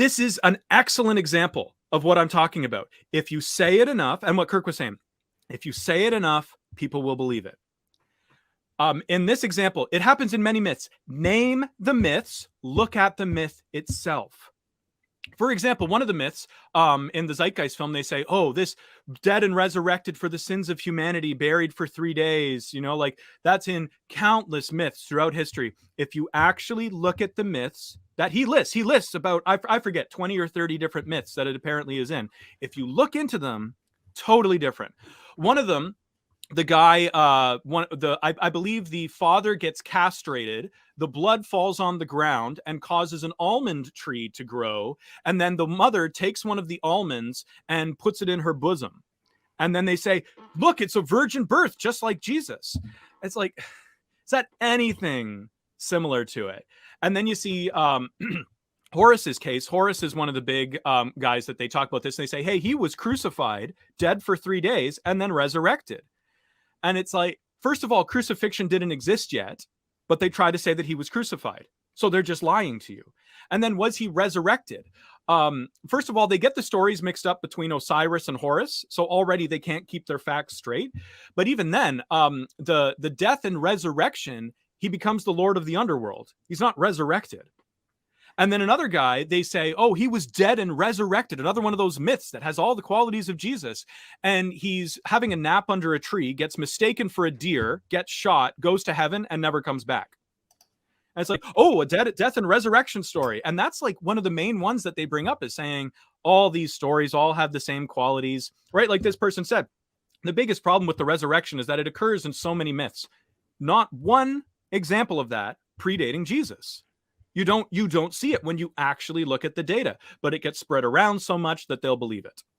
this is an excellent example of what I'm talking about. If you say it enough, and what Kirk was saying, if you say it enough, people will believe it. In this example, it happens in many myths. Name the myths, look at the myth itself. For example, one of the myths in the Zeitgeist film, they say, oh, this dead and resurrected for the sins of humanity, buried for 3 days. You know, like that's in countless myths throughout history. If you actually look at the myths that he lists about, I forget, 20 or 30 different myths that it apparently is in. If you look into them, totally different. One of them, the guy, I believe the father gets castrated, the blood falls on the ground and causes an almond tree to grow, and then the mother takes one of the almonds and puts it in her bosom. And then they say, look, it's a virgin birth, just like Jesus. It's like, is that anything similar to it? And then you see Horace's case. Horace is one of the big guys that they talk about this. And they say, hey, he was crucified, dead for 3 days, and then resurrected. And it's like, first of all, crucifixion didn't exist yet, but they try to say that he was crucified. So they're just lying to you. And then was he resurrected? First of all, they get the stories mixed up between Osiris and Horus. So already they can't keep their facts straight. But even then, the death and resurrection, he becomes the Lord of the underworld. He's not resurrected. And then another guy, they say, oh, he was dead and resurrected. Another one of those myths that has all the qualities of Jesus. And he's having a nap under a tree, gets mistaken for a deer, gets shot, goes to heaven, and never comes back. And it's like, oh, a death and resurrection story. And that's like one of the main ones that they bring up, is saying all these stories all have the same qualities, right? Like this person said, the biggest problem with the resurrection is that it occurs in so many myths. Not one example of that predating Jesus. You don't see it when you actually look at the data, but it gets spread around so much that they'll believe it.